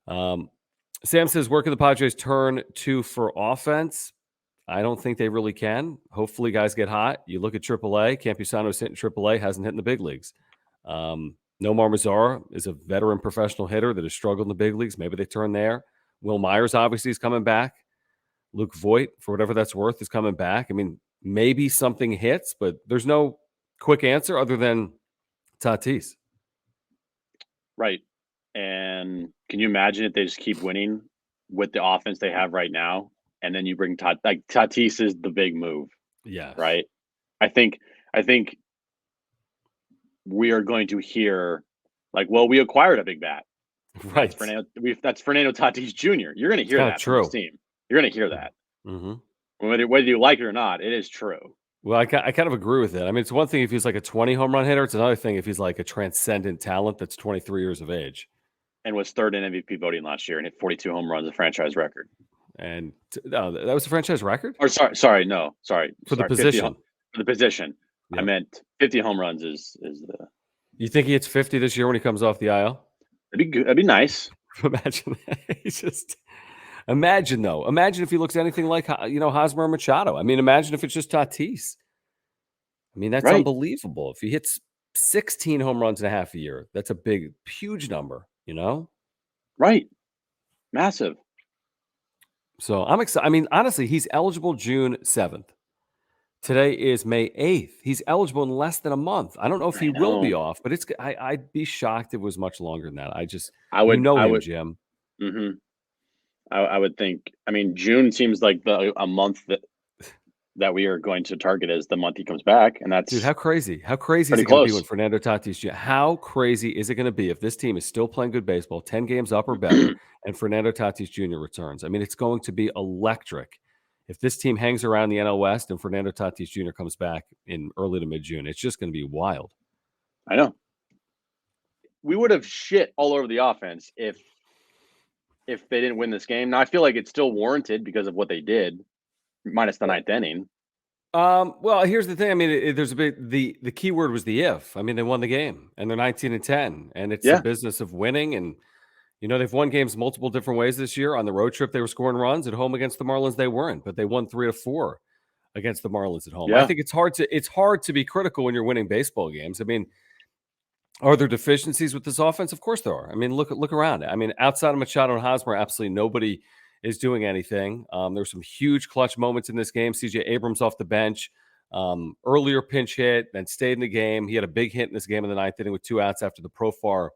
Um, Sam says, where can the Padres turn to for offense? I don't think they really can. Hopefully, guys get hot. You look at AAA. Campusano's hitting AAA, hasn't hit in the big leagues. Nomar Mazara is a veteran professional hitter that has struggled in the big leagues. Maybe they turn there. Will Myers obviously is coming back. Luke Voigt, for whatever that's worth, is coming back. I mean, maybe something hits, but there's no quick answer other than Tatis. Right. And can you imagine if they just keep winning with the offense they have right now, and then you bring Tatis is the big move, Yes. right? I think we are going to hear we acquired a big bat. Right. That's Fernando Tatis Jr. You're going to hear that from this team. You're going to hear that. Mm-hmm. Whether you like it or not, it is true. Well, I kind of agree with it. I mean, it's one thing if he's like a 20 home run hitter. It's another thing if he's like a transcendent talent that's 23 years of age. And was third in MVP voting last year and hit 42 home runs, a franchise record. And no, that was a franchise record? Or sorry. For the position. For the position. Yep. I meant 50 home runs is the. You think he hits 50 this year when he comes off the IL? That'd be good. That'd be nice. Imagine that. He's just. Imagine though. Imagine if he looks anything like Hosmer or Machado. I mean, imagine if it's just Tatis. I mean, that's right. Unbelievable. If he hits 16 home runs and a half a year, that's a big, huge number. Right? Massive. So I'm excited. I mean, honestly, he's eligible June 7th. Today is May 8th. He's eligible in less than a month. I don't know if he will be off, but I'd be shocked if it was much longer than that. I would, Jim. Mm-hmm. I would think. I mean, June seems like a month that we are going to target as the month he comes back, and that's dude. How crazy? How crazy is it going to be when Fernando Tatis Jr.? How crazy is it going to be if this team is still playing good baseball, 10 games up or better, and Fernando Tatis Jr. returns? I mean, it's going to be electric. If this team hangs around the NL West and Fernando Tatis Jr. comes back in early to mid-June, it's just going to be wild. I know. We would have shit all over the offense if they didn't win this game. Now, I feel like it's still warranted because of what they did, minus the ninth inning. Well, here's the thing. I mean, there's a bit the key word was the if. I mean, they won the game, and they're 19-10, and it's the business of winning. And they've won games multiple different ways this year. On the road trip, they were scoring runs. At home against the Marlins, they weren't, but they won 3-4 against the Marlins at home. Yeah. I think it's hard to be critical when you're winning baseball games. I mean, are there deficiencies with this offense? Of course there are. I mean, look around. I mean, outside of Machado and Hosmer, absolutely nobody is doing anything. There were some huge clutch moments in this game. CJ Abrams off the bench, earlier pinch hit, then stayed in the game. He had a big hit in this game in the ninth inning with 2 outs after the Profar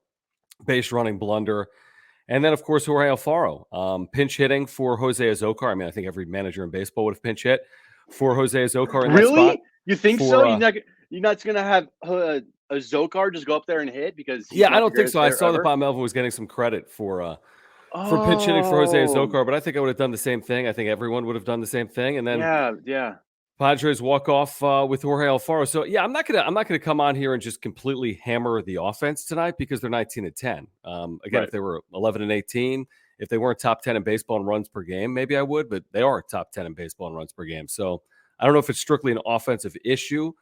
base running blunder. And then, of course, Jorge Alfaro, pinch hitting for Jose Azocar. I mean, I think every manager in baseball would have pinch hit for Jose Azocar in that spot. Really? You think so? You're not going to have Azocar just go up there and hit? Because I don't think so. I saw that Bob Melvin was getting some credit for pinch hitting for Jose Azocar, but I think I would have done the same thing. I think everyone would have done the same thing. And then Padres walk off with Jorge Alfaro. So I'm not gonna come on here and just completely hammer the offense tonight because they're 19-10. Again, right. If they were 11-18, if they weren't top 10 in baseball in runs per game, maybe I would, but they are top 10 in baseball in runs per game. So I don't know if it's strictly an offensive issue.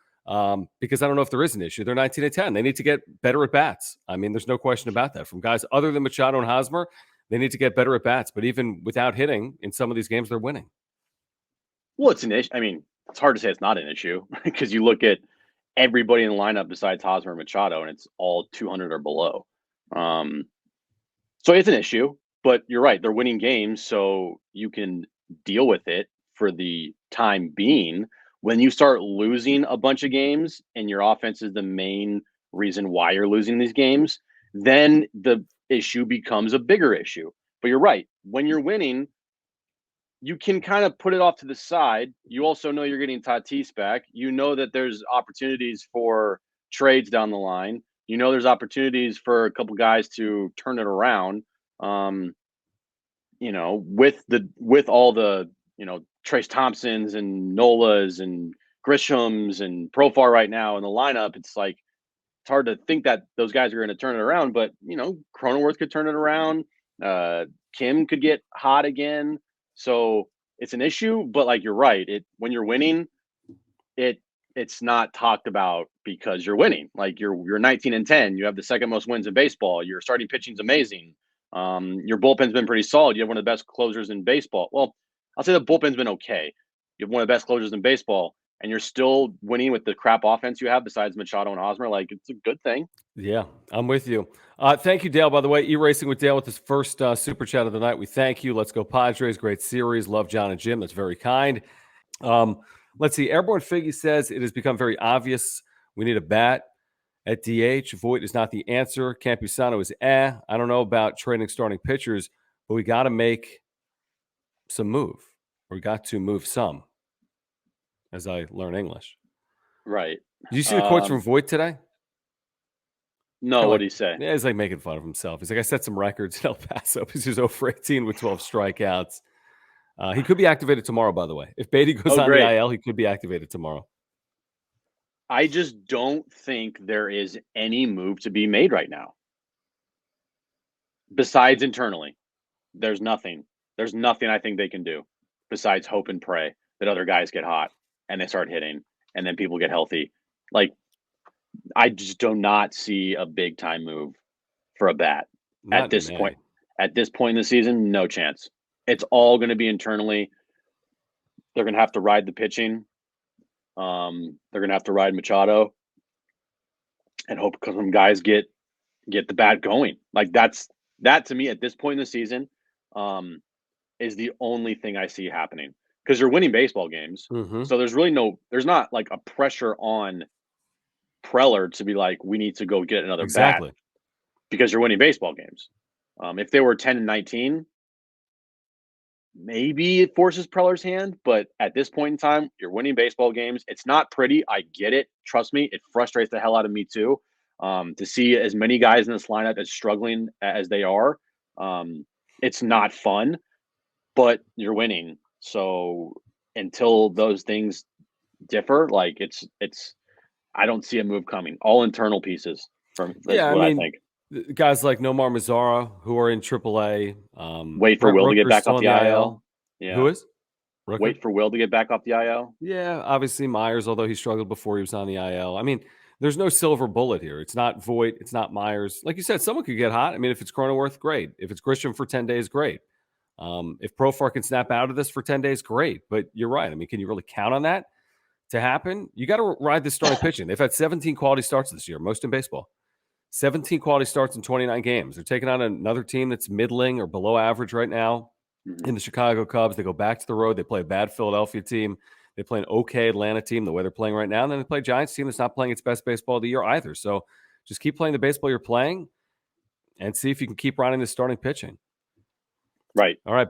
Because I don't know if there is an issue. They're 19-10. They need to get better at bats. I mean, there's no question about that. From guys other than Machado and Hosmer, they need to get better at bats. But even without hitting, in some of these games, they're winning. Well, it's an issue. I mean, it's hard to say it's not an issue because you look at everybody in the lineup besides Hosmer and Machado, and it's all 200 or below. So it's an issue. But you're right. They're winning games, so you can deal with it for the time being. When you start losing a bunch of games and your offense is the main reason why you're losing these games, then the issue becomes a bigger issue. But you're right. When you're winning, you can kind of put it off to the side. You also know you're getting Tatis back. You know that there's opportunities for trades down the line. You know there's opportunities for a couple guys to turn it around. With all the, Trace Thompsons and Nolas and Grisham's and Profar right now in the lineup, it's hard to think that those guys are going to turn it around. But, Cronenworth could turn it around. Kim could get hot again. So it's an issue, but you're right. When you're winning, it's not talked about because you're winning. You're 19-10. You have the second most wins in baseball. Your starting pitching's amazing. Your bullpen's been pretty solid. You have one of the best closers in baseball. Well, I'll say the bullpen's been okay. You have one of the best closers in baseball, and you're still winning with the crap offense you have besides Machado and Hosmer. Like, it's a good thing. Yeah, I'm with you. Thank you, Dale, by the way. E-Racing with Dale with his first super chat of the night. We thank you. Let's go Padres. Great series. Love Jon and Jim. That's very kind. Let's see. Airborne Figgy says it has become very obvious we need a bat at DH. Voit is not the answer. Campusano is I don't know about trading starting pitchers, but we got to make some move. We got to move some, as I learn English. Right. Did you see the quotes from Voit today? No, what did he say? Yeah, he's like making fun of himself. He's like, I set some records in El Paso. He's 0 for 18 with 12 strikeouts. He could be activated tomorrow, by the way. If Beatty goes on the IL, he could be activated tomorrow. I just don't think there is any move to be made right now. Besides internally, there's nothing. There's nothing I think they can do besides hope and pray that other guys get hot and they start hitting and then people get healthy. Like, I just do not see a big time move for a bat at this point. At this point in the season, no chance. It's all going to be internally. They're going to have to ride the pitching. They're going to have to ride Machado and hope some guys get the bat going. Like, that to me at this point in the season is the only thing I see happening, because you're winning baseball games. Mm-hmm. So there's not like a pressure on Preller to be like, we need to go get another bat, because you're winning baseball games. If they were 10-19, maybe it forces Preller's hand, but at this point in time, you're winning baseball games. It's not pretty. I get it. Trust me, it frustrates the hell out of me too. To see as many guys in this lineup as struggling as they are, it's not fun, but you're winning. So until those things differ, like it's I don't see a move coming. All internal pieces from I think. Guys like Nomar Mazara, who are in AAA. Wait for Will to get back off the IL. Yeah. Who is? Rooker? Wait for Will to get back off the IL. Yeah, obviously Myers, although he struggled before he was on the IL. I mean, there's no silver bullet here. It's not Voit. It's not Myers. Like you said, someone could get hot. I mean, if it's Cronenworth, great. If it's Grisham for 10 days, great. If Profar can snap out of this for 10 days, great. But you're right. I mean, can you really count on that to happen? You got to ride this starting pitching. They've had 17 quality starts this year, most in baseball. 17 quality starts in 29 games. They're taking on another team that's middling or below average right now in the Chicago Cubs. They go back to the road. They play a bad Philadelphia team. They play an okay Atlanta team, the way they're playing right now. And then they play a Giants team that's not playing its best baseball of the year either. So just keep playing the baseball you're playing and see if you can keep riding the starting pitching. Right. All right.